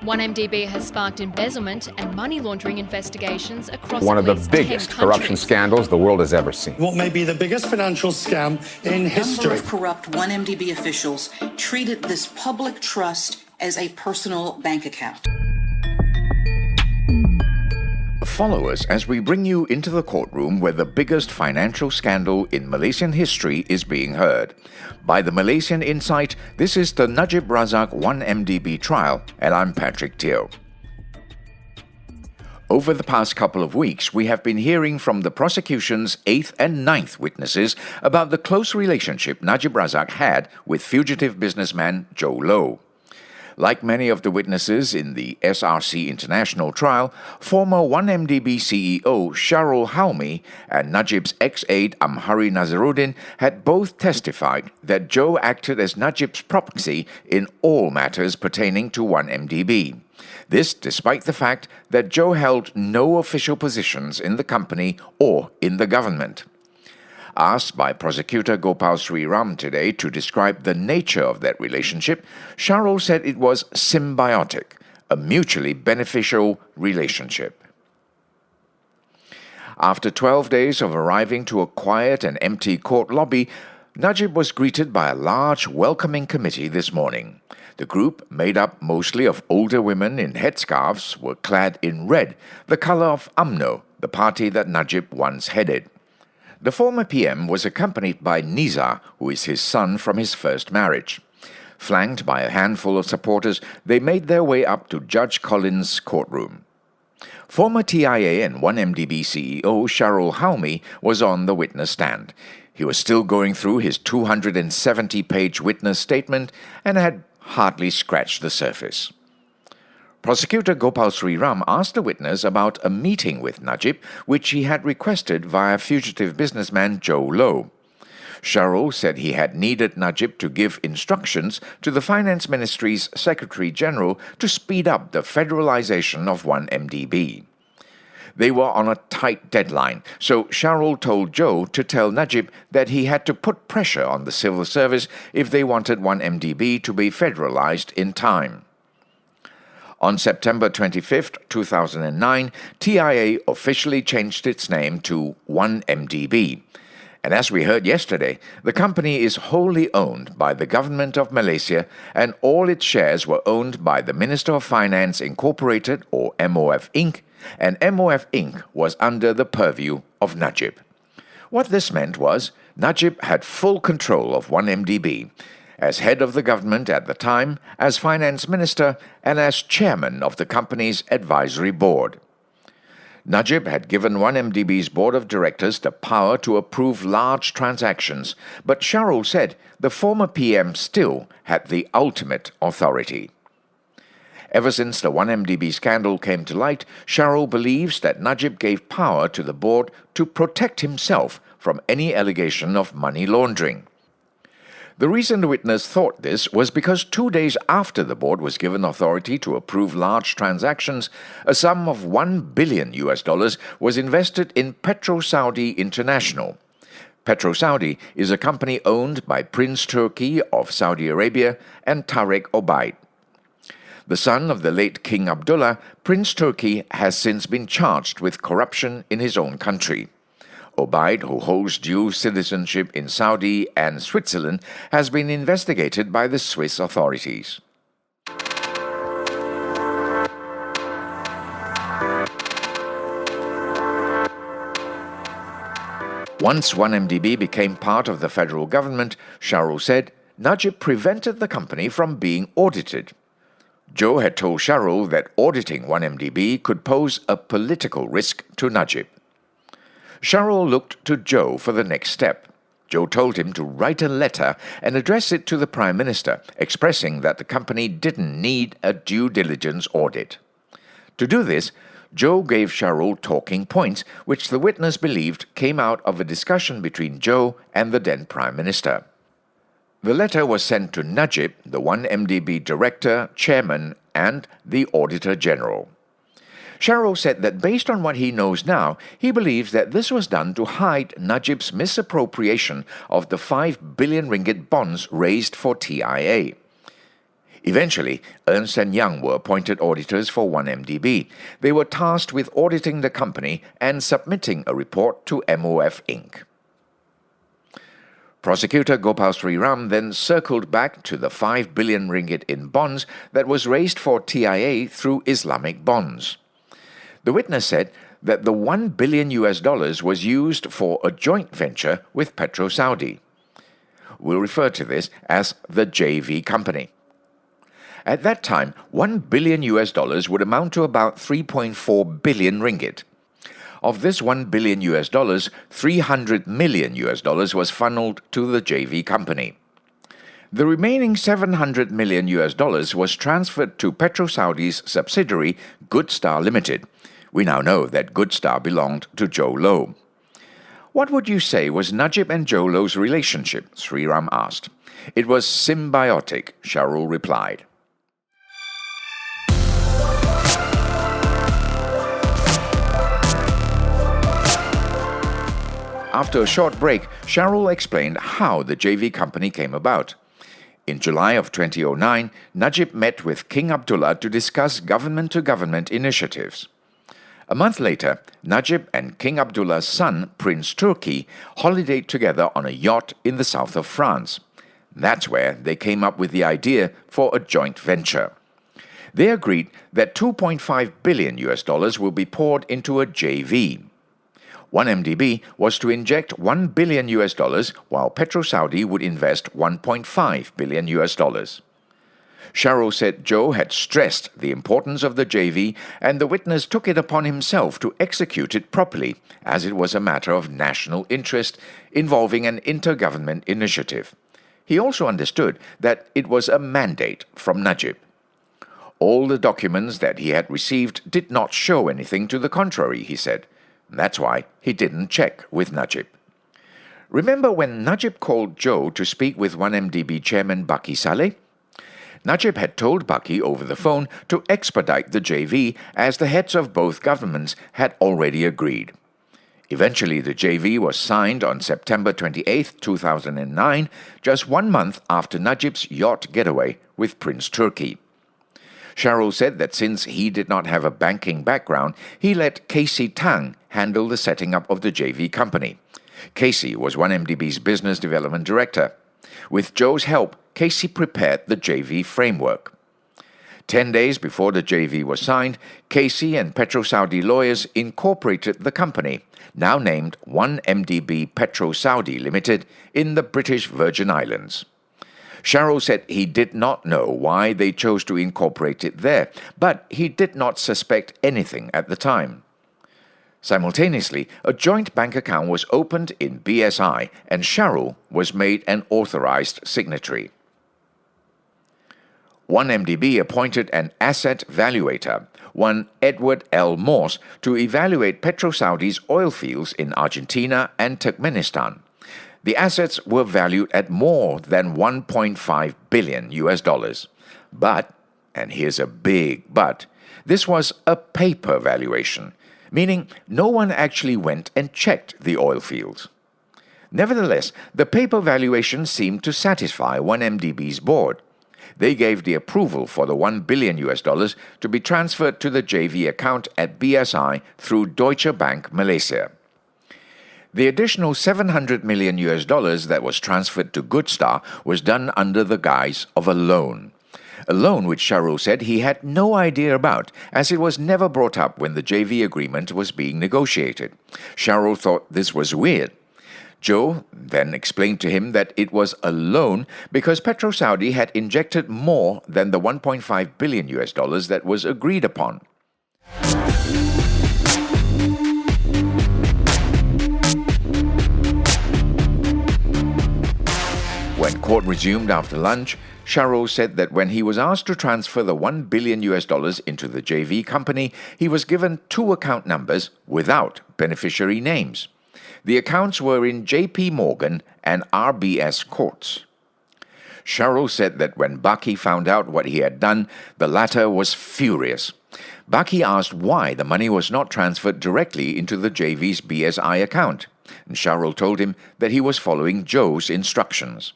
1MDB has sparked embezzlement and money laundering investigations across one of the at least biggest 10 corruption countries. scandals the world has ever seen. What may be the biggest financial scam in history. A number of corrupt 1MDB officials treated this public trust as a personal bank account. Follow us as we bring you into the courtroom where the biggest financial scandal in Malaysian history is being heard. By the Malaysian Insight, this is the Najib Razak 1MDB trial, and I'm Patrick Teo. Over the past couple of weeks, we have been hearing from the prosecution's 8th and 9th witnesses about the close relationship Najib Razak had with fugitive businessman Jho Low. Like many of the witnesses in the SRC International trial, former 1MDB CEO Shahrol Halmi and Najib's ex-aide Amhari Nazaruddin had both testified that Jho acted as Najib's proxy in all matters pertaining to 1MDB. This despite the fact that Jho held no official positions in the company or in the government. Asked by prosecutor Gopal Sri Ram today to describe the nature of that relationship, Shahrol said it was symbiotic, a mutually beneficial relationship. After 12 days of arriving to a quiet and empty court lobby, Najib was greeted by a large, welcoming committee this morning. The group, made up mostly of older women in headscarves, were clad in red, the color of UMNO, the party that Najib once headed. The former PM was accompanied by Niza, who is his son from his first marriage. Flanked by a handful of supporters, they made their way up to Judge Collins' courtroom. Former TIA and 1MDB CEO Shahrol Halmi was on the witness stand. He was still going through his 270-page witness statement and had hardly scratched the surface. Prosecutor Gopal Sri Ram asked the witness about a meeting with Najib, which he had requested via fugitive businessman Jho Low. Shahrol said he had needed Najib to give instructions to the Finance Ministry's Secretary General to speed up the federalization of 1MDB. They were on a tight deadline, so Shahrol told Jho to tell Najib that he had to put pressure on the civil service if they wanted 1MDB to be federalized in time. On September 25, 2009, TIA officially changed its name to 1MDB. And as we heard yesterday, the company is wholly owned by the Government of Malaysia, and all its shares were owned by the Minister of Finance Incorporated, or MOF Inc., and MOF Inc. was under the purview of Najib. What this meant was Najib had full control of 1MDB, as head of the government at the time, as finance minister, and as chairman of the company's advisory board. Najib had given 1MDB's board of directors the power to approve large transactions, but Shahrol said the former PM still had the ultimate authority. Ever since the 1MDB scandal came to light, Shahrol believes that Najib gave power to the board to protect himself from any allegation of money laundering. The reason the witness thought this was because 2 days after the board was given authority to approve large transactions, a sum of $1 billion was invested in PetroSaudi International. PetroSaudi is a company owned by Prince Turki of Saudi Arabia and Tariq Obaid. The son of the late King Abdullah, Prince Turki has since been charged with corruption in his own country. Obaid, who holds dual citizenship in Saudi and Switzerland, has been investigated by the Swiss authorities. Once 1MDB became part of the federal government, Shahrol said, Najib prevented the company from being audited. Jho had told Shahrol that auditing 1MDB could pose a political risk to Najib. Shahrol looked to Jho for the next step. Jho told him to write a letter and address it to the Prime Minister, expressing that the company didn't need a due diligence audit. To do this, Jho gave Shahrol talking points, which the witness believed came out of a discussion between Jho and the then Prime Minister. The letter was sent to Najib, the 1MDB Director, Chairman, and the Auditor General. Shahrol said that based on what he knows now, he believes that this was done to hide Najib's misappropriation of the 5 billion ringgit bonds raised for TIA. Eventually, Ernst & Young were appointed auditors for 1MDB. They were tasked with auditing the company and submitting a report to MOF Inc. Prosecutor Gopal Sri Ram then circled back to the 5 billion ringgit in bonds that was raised for TIA through Islamic bonds. The witness said that the $1 billion was used for a joint venture with PetroSaudi. We'll refer to this as the JV company. At that time, $1 billion would amount to about 3.4 billion ringgit. Of this $1 billion, $300 million was funneled to the JV company. The remaining $700 million was transferred to PetroSaudi's subsidiary Good Star Limited. We now know that Good Star belonged to Jho Low. What would you say was Najib and Jho Low's relationship? Sri Ram asked. It was symbiotic, Shahrol replied. After a short break, Shahrol explained how the JV company came about. In July of 2009, Najib met with King Abdullah to discuss government-to-government initiatives. A month later, Najib and King Abdullah's son, Prince Turki, holidayed together on a yacht in the south of France. That's where they came up with the idea for a joint venture. They agreed that $2.5 billion will be poured into a JV. 1MDB was to inject $1 billion while PetroSaudi would invest $1.5 billion. Shahrol said Jho had stressed the importance of the JV and the witness took it upon himself to execute it properly as it was a matter of national interest involving an intergovernment initiative. He also understood that it was a mandate from Najib. All the documents that he had received did not show anything to the contrary, he said. That's why he didn't check with Najib. Remember when Najib called Jho to speak with 1MDB chairman Baki Saleh? Najib had told Baki over the phone to expedite the JV as the heads of both governments had already agreed. Eventually, the JV was signed on September 28, 2009, just 1 month after Najib's yacht getaway with Prince Turki. Shahrol said that since he did not have a banking background, he let Casey Tang handle the setting up of the JV company. Casey was 1MDB's business development director. With Jho's help, Casey prepared the JV framework. 10 days before the JV was signed, Casey and PetroSaudi lawyers incorporated the company, now named 1MDB PetroSaudi Limited, in the British Virgin Islands. Shahrol said he did not know why they chose to incorporate it there, but he did not suspect anything at the time. Simultaneously, a joint bank account was opened in BSI and Shahrol was made an authorized signatory. 1MDB appointed an asset valuator, one Edward L. Morse, to evaluate PetroSaudi's oil fields in Argentina and Turkmenistan. The assets were valued at more than $1.5 billion. But, and here's a big but, this was a paper valuation, meaning no one actually went and checked the oil fields. Nevertheless, the paper valuation seemed to satisfy 1MDB's board. They gave the approval for the $1 billion to be transferred to the JV account at BSI through Deutsche Bank Malaysia. The additional $700 million that was transferred to Good Star was done under the guise of a loan which Shahrol said he had no idea about, as it was never brought up when the JV agreement was being negotiated. Shahrol thought this was weird. Jho then explained to him that it was a loan because PetroSaudi had injected more than the $1.5 billion that was agreed upon. When court resumed after lunch, Shahrol said that when he was asked to transfer the $1 billion into the JV company, he was given 2 account numbers without beneficiary names. The accounts were in JP Morgan and RBS courts. Shahrol said that when Baki found out what he had done, the latter was furious. Baki asked why the money was not transferred directly into the JV's BSI account, and Shahrol told him that he was following Jho's instructions.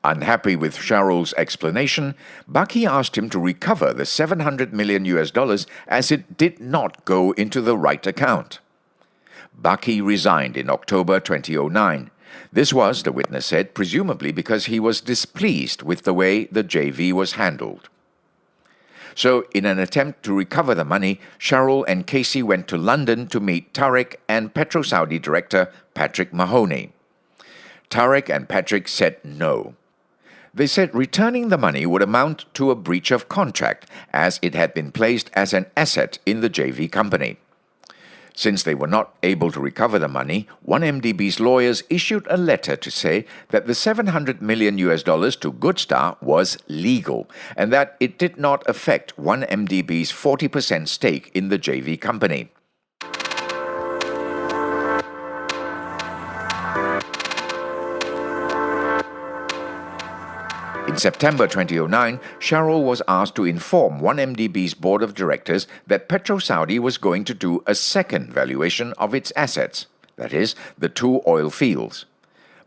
Unhappy with Shahrol's explanation, Baki asked him to recover the $700 million as it did not go into the right account. Baki resigned in October 2009. This was, the witness said, presumably because he was displeased with the way the JV was handled. So, in an attempt to recover the money, Shahrol and Casey went to London to meet Tariq and PetroSaudi director Patrick Mahoney. Tariq and Patrick said no. They said returning the money would amount to a breach of contract, as it had been placed as an asset in the JV company. Since they were not able to recover the money, 1MDB's lawyers issued a letter to say that the $700 million to Goodstar was legal and that it did not affect 1MDB's 40% stake in the JV company. In September 2009, Shahrol was asked to inform 1MDB's board of directors that PetroSaudi was going to do a second valuation of its assets, that is, the 2 oil fields,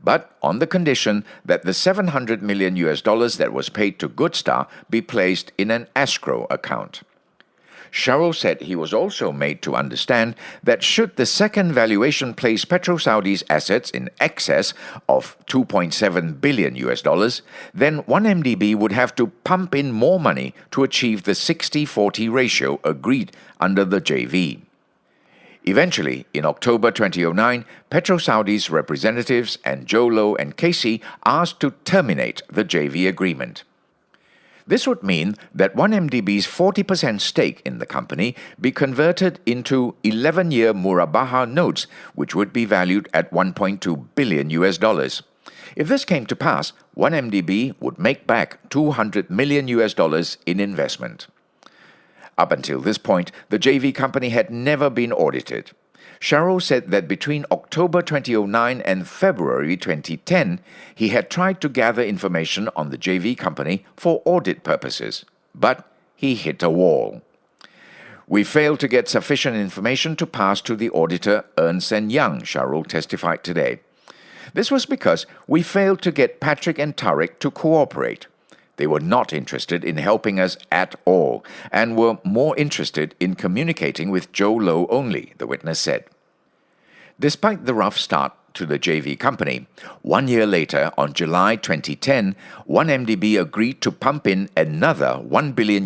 but on the condition that the $700 million that was paid to Goodstar be placed in an escrow account. Shahrol said he was also made to understand that should the second valuation place PetroSaudi's assets in excess of $2.7 billion, then 1MDB would have to pump in more money to achieve the 60-40 ratio agreed under the JV. Eventually, in October 2009, PetroSaudi's representatives and Jho Low and Casey asked to terminate the JV agreement. This would mean that 1MDB's 40% stake in the company be converted into 11-year Murabaha notes, which would be valued at $1.2 billion. If this came to pass, 1MDB would make back $200 million in investment. Up until this point, the JV company had never been audited. Shahrol said that between October 2009 and February 2010, he had tried to gather information on the JV company for audit purposes, but he hit a wall. We failed to get sufficient information to pass to the auditor Ernst & Young, Shahrol testified today. This was because we failed to get Patrick and Tariq to cooperate. They were not interested in helping us at all and were more interested in communicating with Jho Low only, the witness said. Despite the rough start to the JV company, 1 year later, on July 2010, 1MDB agreed to pump in another $1 billion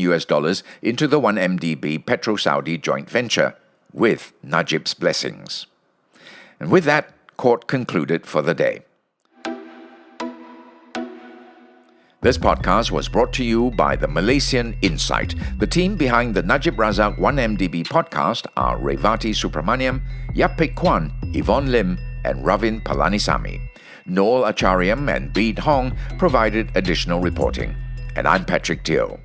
into the 1MDB PetroSaudi joint venture, with Najib's blessings. And with that, court concluded for the day. This podcast was brought to you by the Malaysian Insight. The team behind the Najib Razak 1MDB podcast are Revati Supramaniam, Yap Pek Kwan, Yvonne Lim, and Ravin Palanisamy. Noel Acharyam and Beat Hong provided additional reporting. And I'm Patrick Teo.